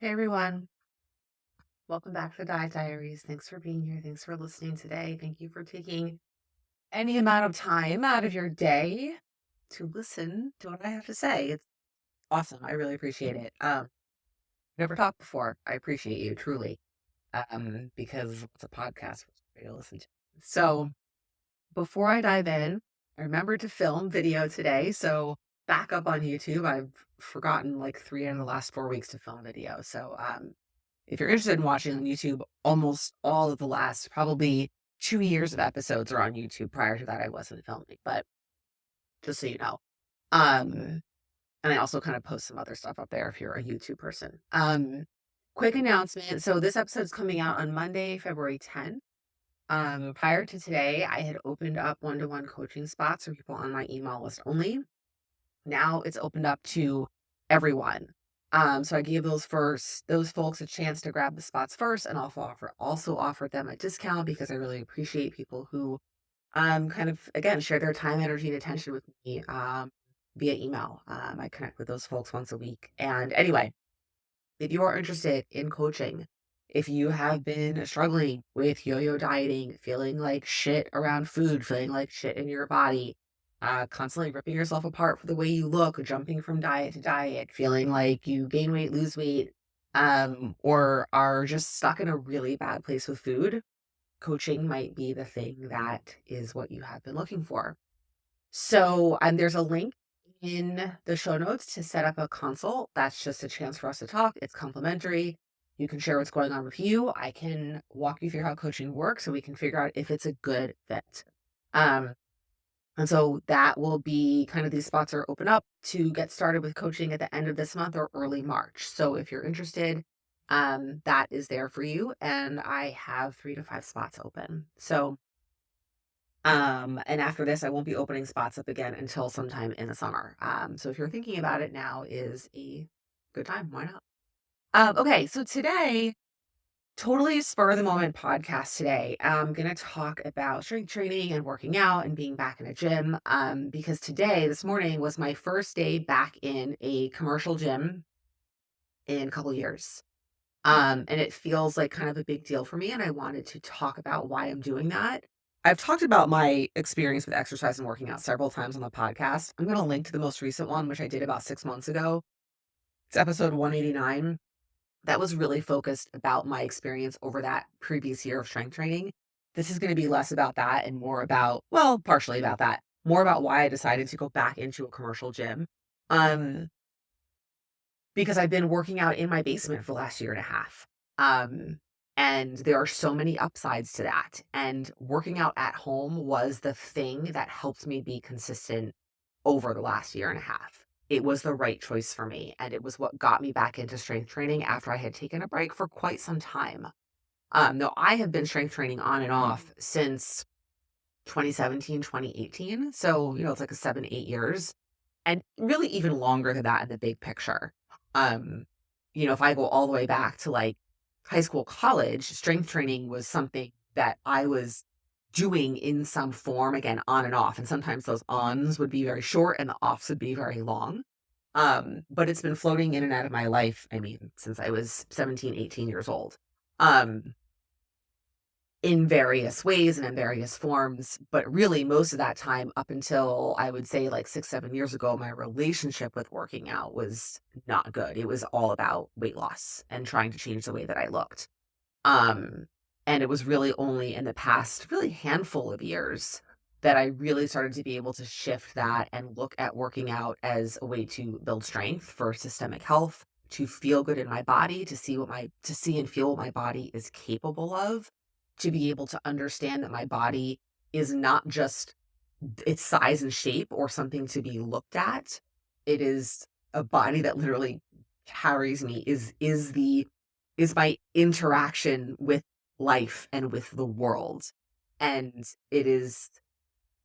Hey everyone, welcome back to the Diet Diaries. Thanks for being here. Thanks for listening today. Thank you for taking any amount of time out of your day to listen to what I have to say. It's awesome. I really appreciate it. Never talked before. I appreciate you truly. Because it's a podcast for you to listen to. So before I dive in, I remembered to film video today. So back up on YouTube. I've forgotten like 3 out of the last 4 weeks to film video. So if you're interested in watching on YouTube, almost all of the last probably 2 years of episodes are on YouTube. Prior to that, I wasn't filming, but just so you know. Um, and I also kind of post some other stuff up there if you're a YouTube person. Quick announcement. So this episode's coming out on Monday, February 10th. Prior to today, I had opened up one-to-one coaching spots for people on my email list only. Now it's opened up to everyone. So I gave those folks a chance to grab the spots first, and also offered them a discount because I really appreciate people who kind of again share their time, energy, and attention with me via email. I connect with those folks once a week. And anyway, if you are interested in coaching, if you have been struggling with yo-yo dieting, feeling like shit around food, feeling like shit in your body, constantly ripping yourself apart for the way you look, jumping from diet to diet, feeling like you gain weight, lose weight, or are just stuck in a really bad place with food, coaching might be the thing that is what you have been looking for. So, there's a link in the show notes to set up a consult. That's just a chance for us to talk. It's complimentary. You can share what's going on with you. I can walk you through how coaching works so we can figure out if it's a good fit. Um, and so that will be kind of these spots are open up to get started with coaching at the end of this month or early March. So if you're interested, that is there for you. And I have 3 to 5 spots open. And after this, I won't be opening spots up again until sometime in the summer. So if you're thinking about it, now is a good time. Why not? Okay, so today, totally spur of the moment podcast today. I'm going to talk about strength training and working out and being back in a gym. Because this morning was my first day back in a commercial gym in a couple years. And it feels like kind of a big deal for me. And I wanted to talk about why I'm doing that. I've talked about my experience with exercise and working out several times on the podcast. I'm going to link to the most recent one, which I did about 6 months ago. It's episode 189. That was really focused about my experience over that previous year of strength training. This is going to be less about that and more about, well, partially about that, more about why I decided to go back into a commercial gym. Um, because I've been working out in my basement for the last year and a half. And there are so many upsides to that. And working out at home was the thing that helped me be consistent over the last year and a half. It was the right choice for me. And it was what got me back into strength training after I had taken a break for quite some time. Now, I have been strength training on and off since 2017, 2018. So, it's like a 7, 8 years and really even longer than that in the big picture. Um, if I go all the way back to like high school, college, strength training was something that I was doing in some form, again, on and off. And sometimes those ons would be very short and the offs would be very long. But it's been floating in and out of my life, I mean, since I was 17, 18 years old. In various ways and in various forms. But really, most of that time, up until I would say like 6, 7 years ago, my relationship with working out was not good. It was all about weight loss and trying to change the way that I looked. Um, and it was really only in the past, really handful of years that I really started to be able to shift that and look at working out as a way to build strength for systemic health, to feel good in my body, to see and feel what my body is capable of, to be able to understand that my body is not just its size and shape or something to be looked at. It is a body that literally carries me, is my interaction with life and with the world. And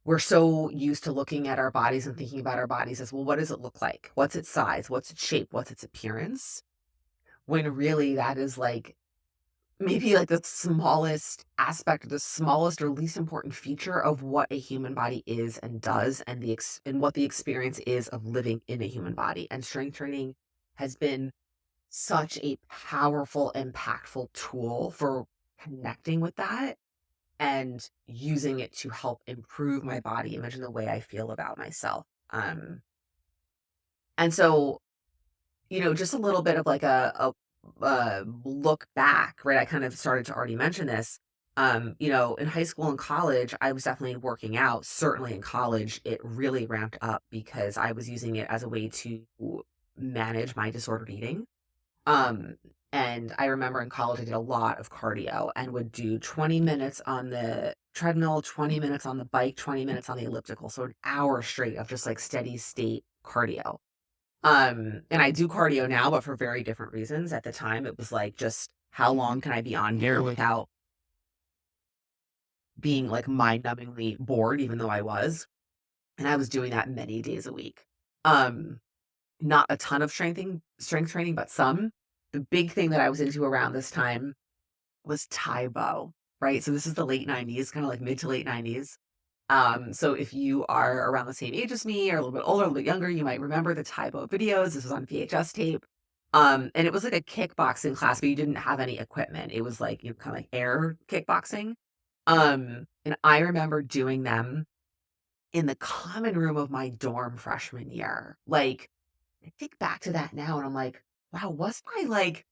we're so used to looking at our bodies and thinking about our bodies as, well, what does it look like? What's its size? What's its shape? What's its appearance? When really that is like maybe like the smallest aspect, or the smallest or least important feature of what a human body is and does, and and what the experience is of living in a human body. And strength training has been such a powerful, impactful tool for connecting with that and using it to help improve my body image and the way I feel about myself. And so, just a little bit of like a look back, right? I kind of started to already mention this. In high school and college, I was definitely working out. Certainly in college, it really ramped up because I was using it as a way to manage my disordered eating. Um, and I remember in college, I did a lot of cardio and would do 20 minutes on the treadmill, 20 minutes on the bike, 20 minutes on the elliptical. So an hour straight of just like steady state cardio. And I do cardio now, but for very different reasons. At the time, it was like, just how long can I be on here without being like mind-numbingly bored, even though I was. And I was doing that many days a week. Um, Not a ton of strength training, but some. The big thing that I was into around this time was Taebo, right? So this is the late 90s, kind of like mid to late 90s. So if you are around the same age as me or a little bit older, a little bit younger, you might remember the Taebo videos. This was on VHS tape. And it was like a kickboxing class, but you didn't have any equipment. It was like, kind of like air kickboxing. And I remember doing them in the common room of my dorm freshman year. Like, I think back to that now and I'm like, wow, wasn't I like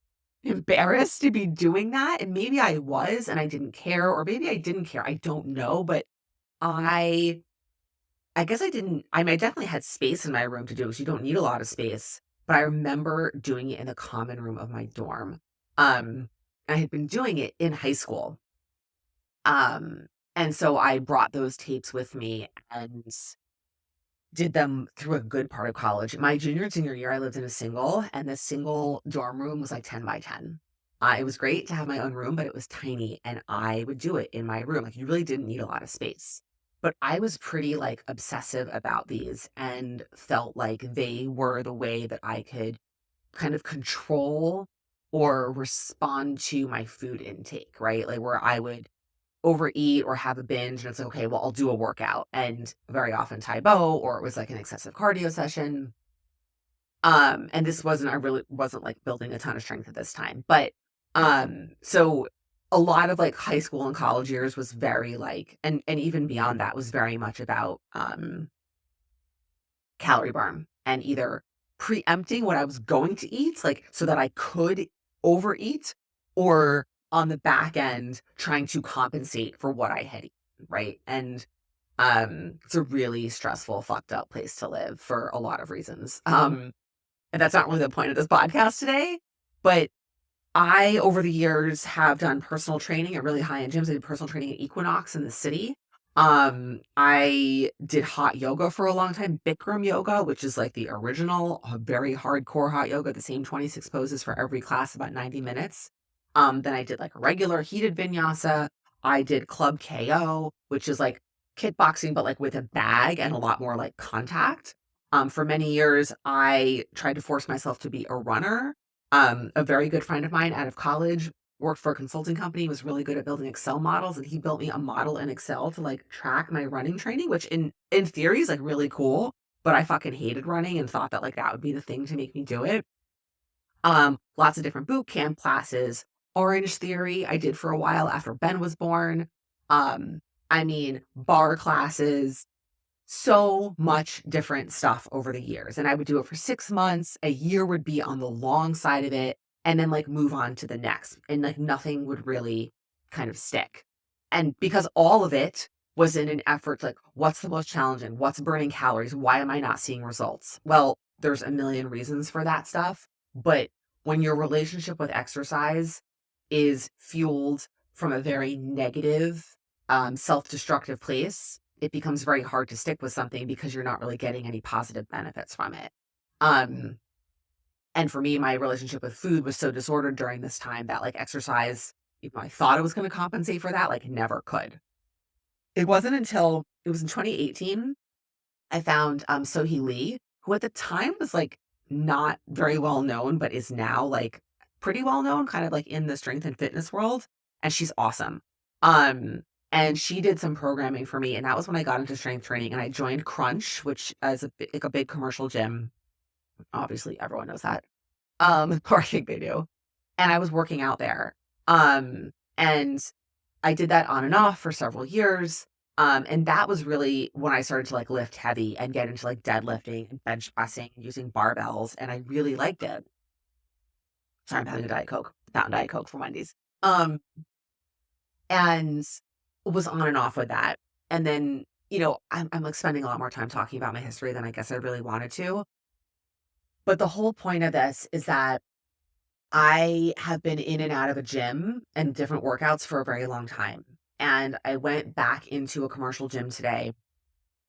embarrassed to be doing that? And maybe I was and I didn't care, or maybe I didn't care. I don't know. But I I guess I didn't. I definitely had space in my room to do it because you don't need a lot of space. But I remember doing it in the common room of my dorm. I had been doing it in high school. And so I brought those tapes with me and did them through a good part of college. My junior and senior year, I lived in a single, and the single dorm room was like 10 by 10. It was great to have my own room, but it was tiny, and I would do it in my room. Like, you really didn't need a lot of space. But I was pretty like obsessive about these and felt like they were the way that I could kind of control or respond to my food intake, right? Like, where I would overeat or have a binge and it's like, okay, well, I'll do a workout, and very often Taebo, or it was like an excessive cardio session. And this wasn't, I really wasn't like building a ton of strength at this time, but so a lot of like high school and college years was very like, and even beyond that was very much about calorie burn and either preempting what I was going to eat, like so that I could overeat, or on the back end trying to compensate for what I had eaten, right? And it's a really stressful, fucked up place to live for a lot of reasons. And that's not really the point of this podcast today, but I, over the years, have done personal training at really high-end gyms. I did personal training at Equinox in the city. I did hot yoga for a long time, Bikram yoga, which is like the original, very hardcore hot yoga, the same 26 poses for every class, about 90 minutes. Then I did like a regular heated vinyasa. I did Club KO, which is like kickboxing, but like with a bag and a lot more like contact. For many years, I tried to force myself to be a runner. A very good friend of mine out of college worked for a consulting company, was really good at building Excel models, and he built me a model in Excel to like track my running training, which in theory is like really cool, but I fucking hated running and thought that like that would be the thing to make me do it. Lots of different boot camp classes. Orange Theory I did for a while after Ben was born. Bar classes, so much different stuff over the years. And I would do it for 6 months. A year would be on the long side of it, and then like move on to the next. And like nothing would really kind of stick. And because all of it was in an effort to like, what's the most challenging? What's burning calories? Why am I not seeing results? Well, there's a million reasons for that stuff. But when your relationship with exercise is fueled from a very negative, self destructive place, it becomes very hard to stick with something because you're not really getting any positive benefits from it. Um, and for me, my relationship with food was so disordered during this time that like exercise, even though I thought it was going to compensate for that, like never could. It wasn't until it was in 2018 I found Sohee Lee, who at the time was like not very well known, but is now like pretty well known, kind of like in the strength and fitness world. And she's awesome. Um, and she did some programming for me, and that was when I got into strength training. And I joined Crunch, which is like a big commercial gym. Obviously, everyone knows that. or I think they do. And I was working out there. And I did that on and off for several years. And that was really when I started to like lift heavy and get into like deadlifting and bench pressing and using barbells. And I really liked it. Sorry, I'm having a Diet Coke, Mountain Diet Coke from Wendy's. Um, and was on and off with that. And then, I'm like spending a lot more time talking about my history than I guess I really wanted to. But the whole point of this is that I have been in and out of a gym and different workouts for a very long time. And I went back into a commercial gym today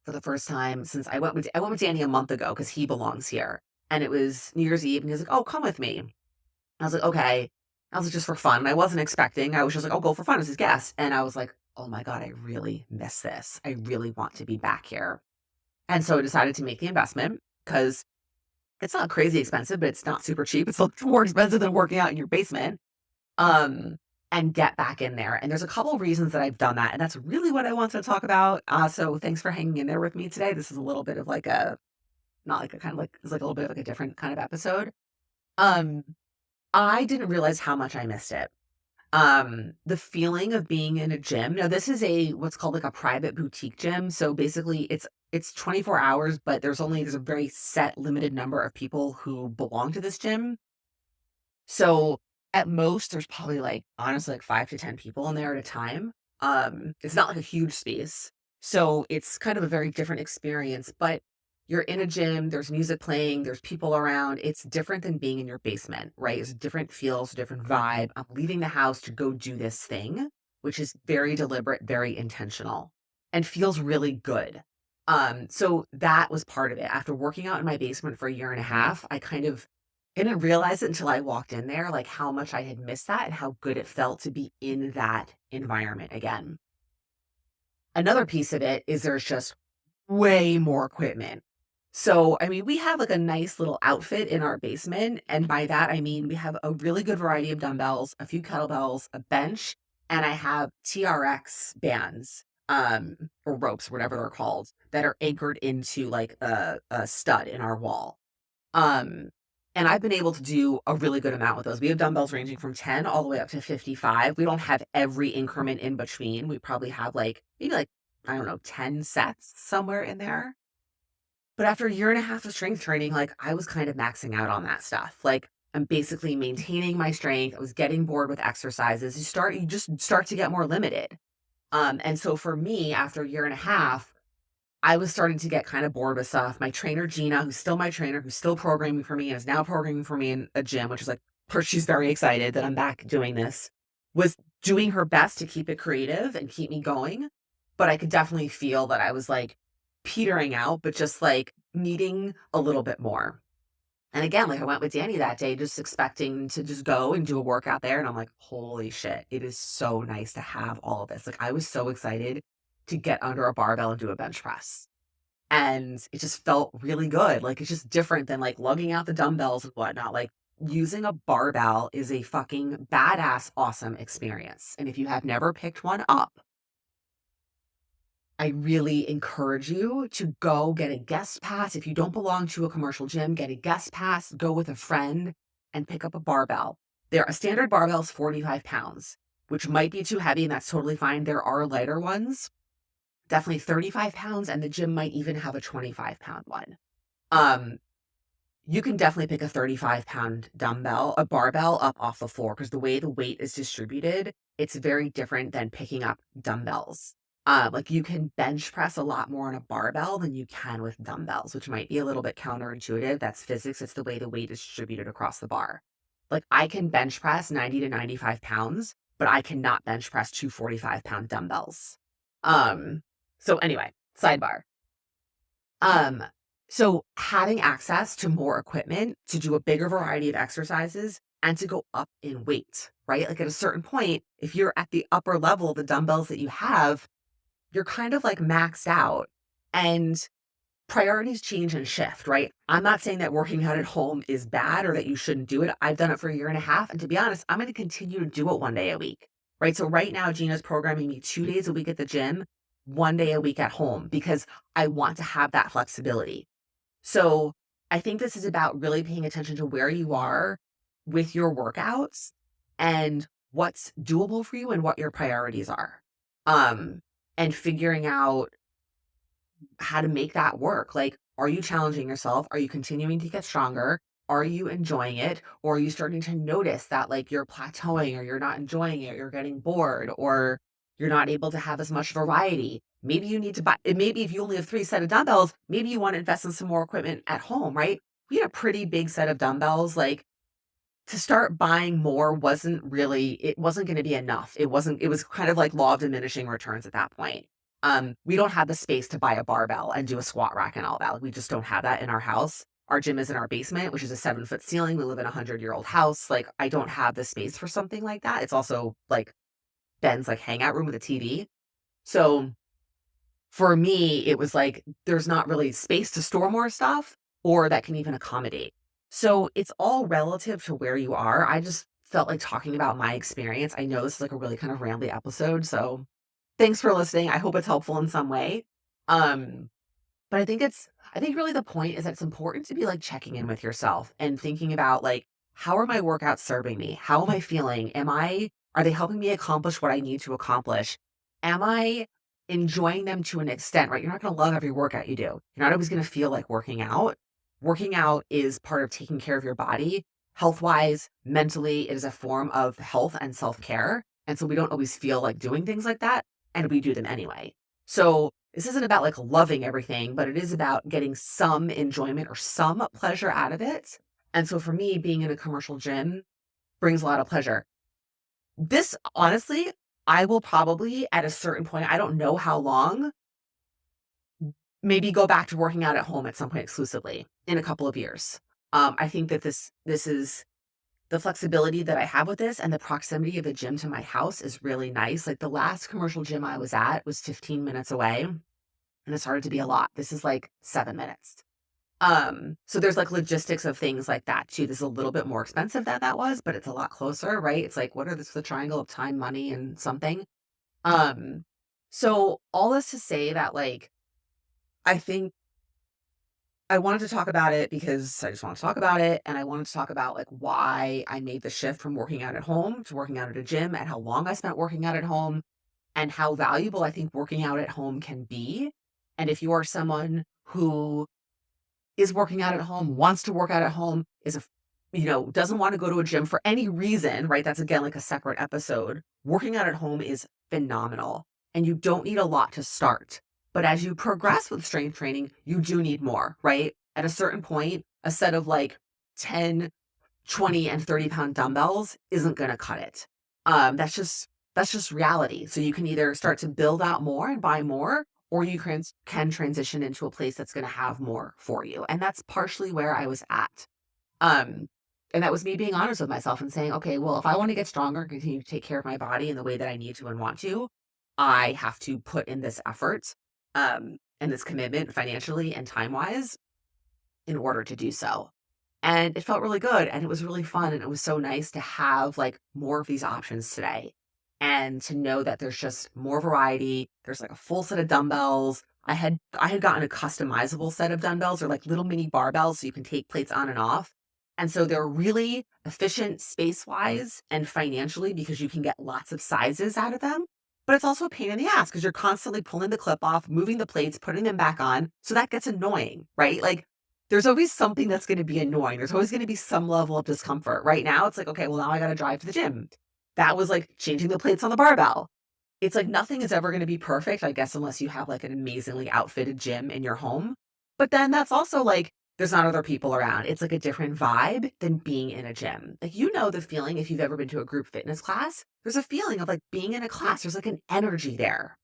for the first time since I went with Danny a month ago because he belongs here. And it was New Year's Eve and he was like, "Oh, come with me." I was like, "Okay." I was like, just for fun. And I wasn't expecting. I was just like, "I'll go for fun as his guest." And I was like, "Oh my God, I really miss this. I really want to be back here." And so I decided to make the investment because it's not crazy expensive, but it's not super cheap. It's a little more expensive than working out in your basement. Um, and get back in there. And there's a couple of reasons that I've done that, and that's really what I wanted to talk about. So thanks for hanging in there with me today. This is a little bit of like a not like a kind of like it's like a little bit of like a different kind of episode. Um, I didn't realize how much I missed it. The feeling of being in a gym. Now, this is a what's called like a private boutique gym. So basically it's 24 hours, but there's a very set limited number of people who belong to this gym. So, at most, there's probably, like, honestly, like, 5 to 10 people in there at a time. It's not like a huge space, so it's kind of a very different experience, but you're in a gym, there's music playing, there's people around. It's different than being in your basement, right? It's a different feel, it's a different vibe. I'm leaving the house to go do this thing, which is very deliberate, very intentional, and feels really good. So that was part of it. After working out in my basement for a year and a half, I didn't realize it until I walked in there, like, how much I had missed that and how good it felt to be in that environment again. Another piece of it is there's just way more equipment. So, I mean, we have, like, a nice little outfit in our basement, and by that, I mean, we have a really good variety of dumbbells, a few kettlebells, a bench, and I have TRX bands, or ropes, whatever they're called, that are anchored into, like, a stud in our wall. Um, and I've been able to do a really good amount with those. We have dumbbells ranging from 10 all the way up to 55. We don't have every increment in between. We probably have like maybe like, I don't know, 10 sets somewhere in there. But after a year and a half of strength training, like I was kind of maxing out on that stuff. Like I'm basically maintaining my strength. I was getting bored with exercises. You just start to get more limited. And so for me, after a year and a half, I was starting to get kind of bored with stuff. My trainer, Gina, who's still my trainer, who's still programming for me and is now programming for me in a gym, which is like, she's very excited that I'm back doing this, was doing her best to keep it creative and keep me going. But I could definitely feel that I was like petering out, but just like needing a little bit more. And again, like I went with Danny that day, just expecting to just go and do a workout there. And I'm like, holy shit, it is so nice to have all of this. Like I was so excited to get under a barbell and do a bench press. And it just felt really good. Like, it's just different than, like, lugging out the dumbbells and whatnot. Like, using a barbell is a fucking badass, awesome experience. And if you have never picked one up, I really encourage you to go get a guest pass. If you don't belong to a commercial gym, get a guest pass, go with a friend and pick up a barbell. A standard barbell is 45 pounds, which might be too heavy, and that's totally fine. There are lighter ones, definitely 35 pounds, and the gym might even have a 25-pound one. Um, you can definitely pick a 35-pound a barbell up off the floor because the way the weight is distributed, it's very different than picking up dumbbells. Like you can bench press a lot more on a barbell than you can with dumbbells, which might be a little bit counterintuitive. That's physics. It's the way the weight is distributed across the bar. Like I can bench press 90 to 95 pounds, but I cannot bench press two 45-pound dumbbells. So anyway, sidebar. Um, so having access to more equipment to do a bigger variety of exercises and to go up in weight, right? Like at a certain point, if you're at the upper level of the dumbbells that you have, you're kind of like maxed out and priorities change and shift, right? I'm not saying that working out at home is bad or that you shouldn't do it. I've done it for a year and a half. And to be honest, I'm going to continue to do it one day a week, right? So right now, Gina's programming me 2 days a week at the gym, one day a week at home because I want to have that flexibility. So I think this is about really paying attention to where you are with your workouts and what's doable for you and what your priorities are. Um, and figuring out how to make that work. Like, are you challenging yourself? Are you continuing to get stronger? Are you enjoying it? Or are you starting to notice that like you're plateauing or you're not enjoying it, you're getting bored, or you're not able to have as much variety? Maybe you need to buy, maybe if you only have 3 set of dumbbells, maybe you want to invest in some more equipment at home, right? We had a pretty big set of dumbbells. Like, to start buying more it wasn't gonna be enough. It was kind of like law of diminishing returns at that point. We don't have the space to buy a barbell and do a squat rack and all that. Like, we just don't have that in our house. Our gym is in our basement, which is a 7-foot ceiling. We live in a 100-year-old house. Like, I don't have the space for something like that. It's also, like, Ben's, like, hangout room with a TV. So for me, it was like, there's not really space to store more stuff or that can even accommodate. So it's all relative to where you are. I just felt like talking about my experience. I know this is like a really kind of rambly episode. So thanks for listening. I hope it's helpful in some way. Um, but I think really the point is that it's important to be like checking in with yourself and thinking about like, how are my workouts serving me? How am I feeling? Are they helping me accomplish what I need to accomplish? Am I enjoying them to an extent, right? You're not going to love every workout you do. You're not always going to feel like working out. Working out is part of taking care of your body, health wise, mentally. It is a form of health and self care. And so we don't always feel like doing things like that. And we do them anyway. So this isn't about like loving everything, but it is about getting some enjoyment or some pleasure out of it. And so for me, being in a commercial gym brings a lot of pleasure. This honestly, I will probably at a certain point, I don't know how long, maybe go back to working out at home at some point exclusively in a couple of years. I think that this is the flexibility that I have with this and the proximity of the gym to my house is really nice. Like, the last commercial gym I was at was 15 minutes away, and it started to be a lot. This is like 7 minutes. So there's like logistics of things like that too. This is a little bit more expensive than that was, but it's a lot closer, right? It's like, what are this, the triangle of time, money, and something? Um, so all this to say that like, I think I wanted to talk about it because I just want to talk about it. And I wanted to talk about like why I made the shift from working out at home to working out at a gym and how long I spent working out at home and how valuable I think working out at home can be. And if you are someone who is working out at home, wants to work out at home, doesn't want to go to a gym for any reason, right? That's again like a separate episode. Working out at home is phenomenal and you don't need a lot to start. But as you progress with strength training, you do need more, right? At a certain point, a set of like 10, 20, and 30-pound dumbbells isn't going to cut it. That's just reality. So you can either start to build out more and buy more, or you can transition into a place that's going to have more for you. And that's partially where I was at. Um, and that was me being honest with myself and saying, okay, well, if I want to get stronger and continue to take care of my body in the way that I need to and want to, I have to put in this effort, and this commitment financially and time wise in order to do so. And it felt really good and it was really fun. And it was so nice to have like more of these options today and to know that there's just more variety. There's like a full set of dumbbells. I had gotten a customizable set of dumbbells or like little mini barbells so you can take plates on and off. And so they're really efficient space wise and financially because you can get lots of sizes out of them. But it's also a pain in the ass because you're constantly pulling the clip off, moving the plates, putting them back on. So that gets annoying, right? Like, there's always something that's going to be annoying. There's always going to be some level of discomfort. Right now, it's like, okay, well, now I got to drive to the gym. That was like changing the plates on the barbell. It's like nothing is ever going to be perfect, I guess, unless you have like an amazingly outfitted gym in your home. But then that's also like, there's not other people around. It's like a different vibe than being in a gym. Like, you know, the feeling if you've ever been to a group fitness class, there's a feeling of like being in a class. There's like an energy there.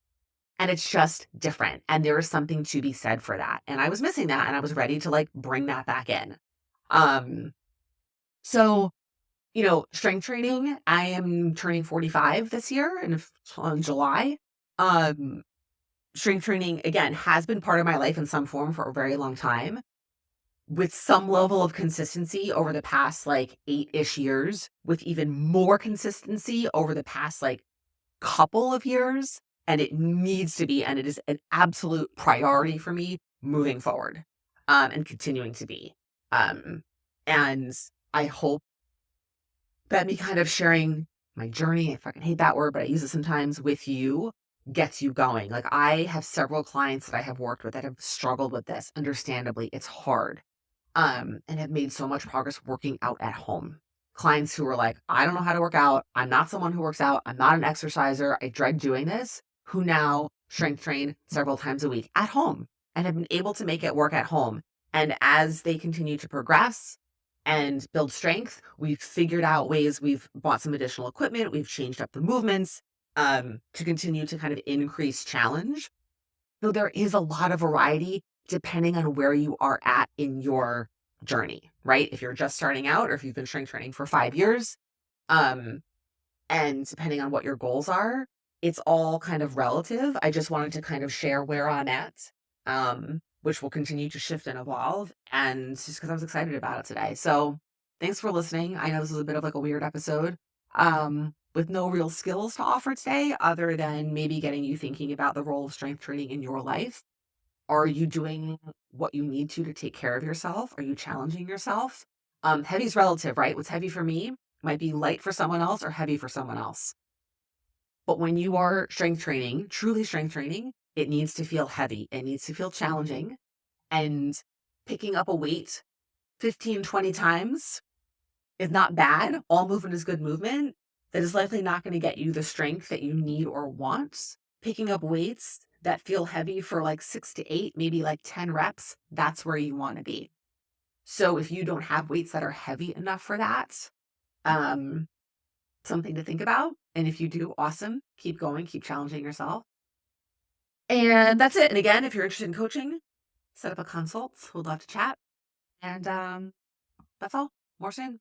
And it's just different. And there is something to be said for that. And I was missing that and I was ready to like bring that back in. Um, so, strength training, I am turning 45 this year on July. Um, Strength training again has been part of my life in some form for a very long time with some level of consistency over the past like 8-ish years with even more consistency over the past like couple of years, and it needs to be, and it is an absolute priority for me moving forward, and continuing to be. Um, and I hope that me kind of sharing my journey, I fucking hate that word, but I use it sometimes, with you, gets you going. Like, I have several clients that I have worked with that have struggled with this. Understandably, it's hard, and have made so much progress working out at home. Clients who were like, I don't know how to work out. I'm not someone who works out. I'm not an exerciser. I dread doing this. Who now strength train several times a week at home and have been able to make it work at home. And as they continue to progress and build strength, we've figured out ways, we've bought some additional equipment, we've changed up the movements, to continue to kind of increase challenge. So there is a lot of variety depending on where you are at in your journey, right? If you're just starting out or if you've been strength training for 5 years, um, and depending on what your goals are, it's all kind of relative. I just wanted to kind of share where I'm at, which will continue to shift and evolve. And just because I was excited about it today. So thanks for listening. I know this was a bit of like a weird episode, with no real skills to offer today, other than maybe getting you thinking about the role of strength training in your life. Are you doing what you need to take care of yourself? Are you challenging yourself? Heavy's relative, right? What's heavy for me might be light for someone else or heavy for someone else. But when you are strength training, truly strength training, it needs to feel heavy. It needs to feel challenging. And picking up a weight 15, 20 times is not bad. All movement is good movement. That is likely not going to get you the strength that you need or want. Picking up weights that feel heavy for like 6 to 8, maybe like 10 reps, that's where you want to be. So if you don't have weights that are heavy enough for that, um, something to think about. And if you do, awesome. Keep going, keep challenging yourself. And that's it. And again, if you're interested in coaching, set up a consult. We'd love to chat. And that's all. More soon.